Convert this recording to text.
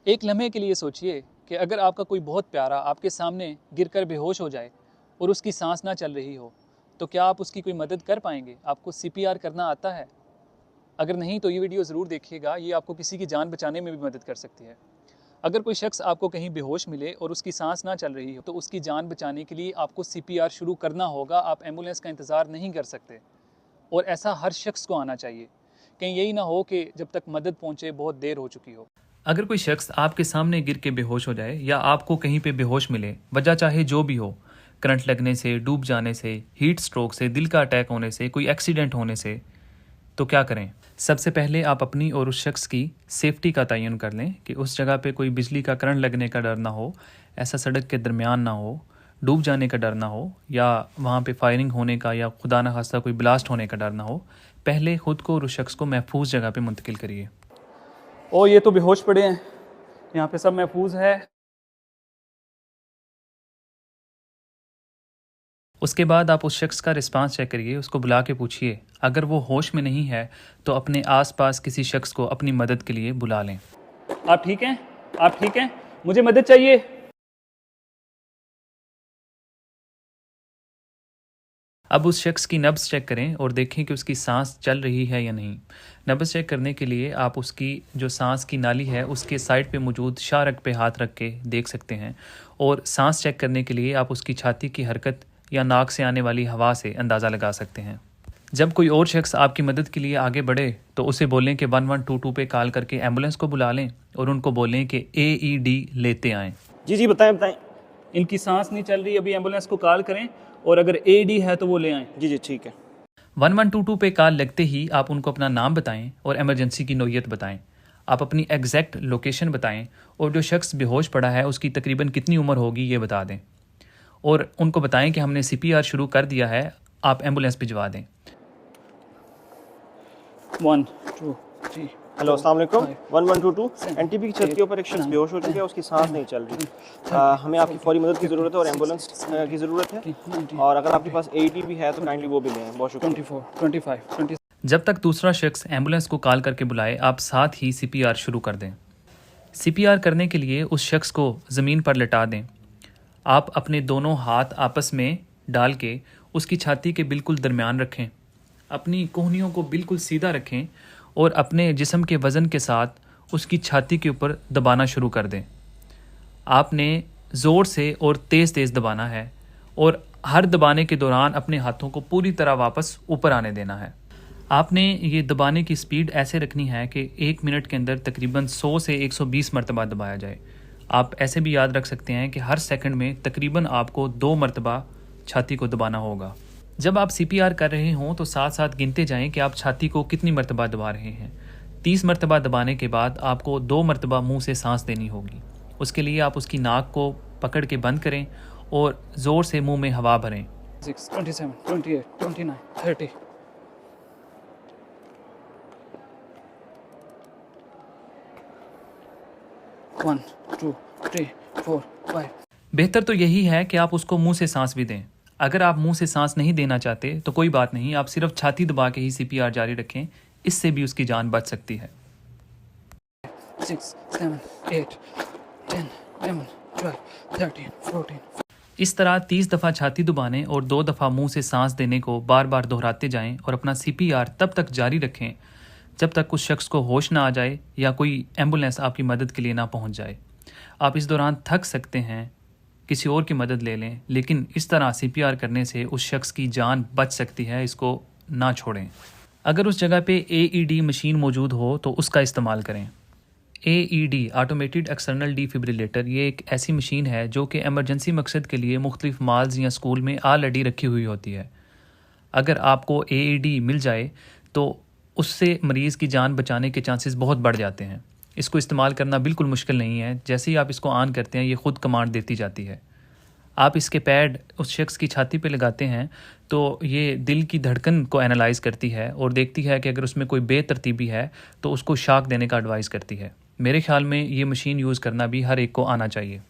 एक लम्हे के लिए सोचिए कि अगर आपका कोई बहुत प्यारा आपके सामने गिरकर बेहोश हो जाए और उसकी सांस ना चल रही हो, तो क्या आप उसकी कोई मदद कर पाएंगे? आपको सीपीआर करना आता है? अगर नहीं तो ये वीडियो ज़रूर देखिएगा, ये आपको किसी की जान बचाने में भी मदद कर सकती है। अगर कोई शख्स आपको कहीं बेहोश मिले और उसकी सांस ना चल रही हो, तो उसकी जान बचाने के लिए आपको सीपीआर शुरू करना होगा। आप एम्बुलेंस का इंतज़ार नहीं कर सकते और ऐसा हर शख्स को आना चाहिए। कहीं यही ना हो कि जब तक मदद पहुंचे बहुत देर हो चुकी हो। अगर कोई शख्स आपके सामने गिर के बेहोश हो जाए या आपको कहीं पे बेहोश मिले, वजह चाहे जो भी हो, करंट लगने से, डूब जाने से, हीट स्ट्रोक से, दिल का अटैक होने से, कोई एक्सीडेंट होने से, तो क्या करें? सबसे पहले आप अपनी और उस शख्स की सेफ्टी का तयन कर लें कि उस जगह पे कोई बिजली का करंट लगने का डर ना हो, ऐसा सड़क के दरमियान ना हो, डूब जाने का डर ना हो, या वहाँ पे फायरिंग होने का या खुदा न खास्ता कोई ब्लास्ट होने का डर ना हो। पहले खुद को और उस शख्स को महफूज जगह पे मुंतकिल करिए। ओ ये तो बेहोश पड़े हैं, यहाँ पे सब महफूज है। उसके बाद आप उस शख्स का रिस्पांस चेक करिए, उसको बुला के पूछिए। अगर वो होश में नहीं है तो अपने आसपास किसी शख्स को अपनी मदद के लिए बुला लें। आप ठीक हैं? आप ठीक हैं? मुझे मदद चाहिए। अब उस शख्स की नब्ज़ चेक करें और देखें कि उसकी सांस चल रही है या नहीं। नब्ज़ चेक करने के लिए आप उसकी जो सांस की नाली है उसके साइड पे मौजूद शारक पे हाथ रख के देख सकते हैं, और सांस चेक करने के लिए आप उसकी छाती की हरकत या नाक से आने वाली हवा से अंदाज़ा लगा सकते हैं। जब कोई और शख्स आपकी मदद के लिए आगे बढ़े तो उसे बोलें कि 1122 पे कॉल करके एम्बुलेंस को बुला लें और उनको बोलें कि AED लेते आएँ। जी बताएं बताएं। इनकी सांस नहीं चल रही, अभी एम्बुलेंस को कॉल करें और अगर AED है तो वो ले आएँ। जी ठीक है। 1122 पे कॉल लगते ही आप उनको अपना नाम बताएं और इमरजेंसी की नौयत बताएं। आप अपनी एग्जैक्ट लोकेशन बताएं और जो शख्स बेहोश पड़ा है उसकी तकरीबन कितनी उम्र होगी ये बता दें, और उनको बताएं कि हमने CPR शुरू कर दिया है, आप एम्बुलेंस भिजवा दें। 1 2 3। हेलो अस्सलाम वालेकुम। 1122 NTP की छत के ऊपर एक शख्स बेहोश हो चुका है, उसकी सांस नहीं चल रही। हमें आपकी फौरी मदद की ज़रूरत है और एम्बुलेंस की ज़रूरत है, और अगर आपके पास AED भी है तो काइंडली वो भी लें। बहुत शुक्रिया। 24 25 20। जब तक दूसरा शख्स एम्बुलेंस को कॉल करके बुलाए, आप साथ ही CPR शुरू कर दें। CPR करने के लिए उस शख्स को ज़मीन पर लिटा दें। आप अपने दोनों हाथ आपस में डाल के उसकी छाती के बिल्कुल दरमियान रखें, अपनी कोहनियों को बिल्कुल सीधा रखें और अपने जिस्म के वज़न के साथ उसकी छाती के ऊपर दबाना शुरू कर दें। आपने ज़ोर से और तेज़ तेज़ दबाना है और हर दबाने के दौरान अपने हाथों को पूरी तरह वापस ऊपर आने देना है। आपने ये दबाने की स्पीड ऐसे रखनी है कि 1 मिनट के अंदर तकरीबन 100 से 120 मरतबा दबाया जाए। आप ऐसे भी याद रख सकते हैं कि हर सेकंड में तकरीबन आपको 2 मरतबा छाती को दबाना होगा। जब आप CPR कर रहे हों तो साथ साथ गिनते जाएं कि आप छाती को कितनी मरतबा दबा रहे हैं। 30 मरतबा दबाने के बाद आपको 2 मरतबा मुँह से सांस देनी होगी। उसके लिए आप उसकी नाक को पकड़ के बंद करें और ज़ोर से मुँह में हवा भरें। 6 27 28 29 30। 1 2 3 4 5। बेहतर तो यही है कि आप उसको मुंह से सांस भी दें। अगर आप मुंह से सांस नहीं देना चाहते तो कोई बात नहीं, आप सिर्फ छाती दबा के ही CPR जारी रखें, इससे भी उसकी जान बच सकती है। 6 7 8 10 11 12 13 14। इस तरह 30 दफ़ा छाती दबाने और 2 दफ़ा मुंह से सांस देने को बार बार दोहराते जाएं और अपना CPR तब तक जारी रखें जब तक उस शख्स को होश ना आ जाए या कोई एम्बुलेंस आपकी मदद के लिए ना पहुंच जाए। आप इस दौरान थक सकते हैं, किसी और की मदद ले लें, लेकिन इस तरह CPR करने से उस शख्स की जान बच सकती है, इसको ना छोड़ें। अगर उस जगह पे AED मशीन मौजूद हो तो उसका इस्तेमाल करें। AED ऑटोमेटेड एक्सटर्नल डिफिब्रिलेटर ये एक ऐसी मशीन है जो कि एमरजेंसी मकसद के लिए मुख्तलिफ माल्स या स्कूल में ऑलरेडी रखी हुई होती है। अगर आपको AED मिल जाए तो उससे मरीज़ की जान बचाने के चांसेस बहुत बढ़ जाते हैं। इसको इस्तेमाल करना बिल्कुल मुश्किल नहीं है। जैसे ही आप इसको ऑन करते हैं ये ख़ुद कमांड देती जाती है। आप इसके पैड उस शख्स की छाती पे लगाते हैं तो ये दिल की धड़कन को एनालाइज करती है और देखती है कि अगर उसमें कोई बेतरतीबी है तो उसको शॉक देने का एडवाइस करती है। मेरे ख्याल में ये मशीन यूज़ करना भी हर एक को आना चाहिए।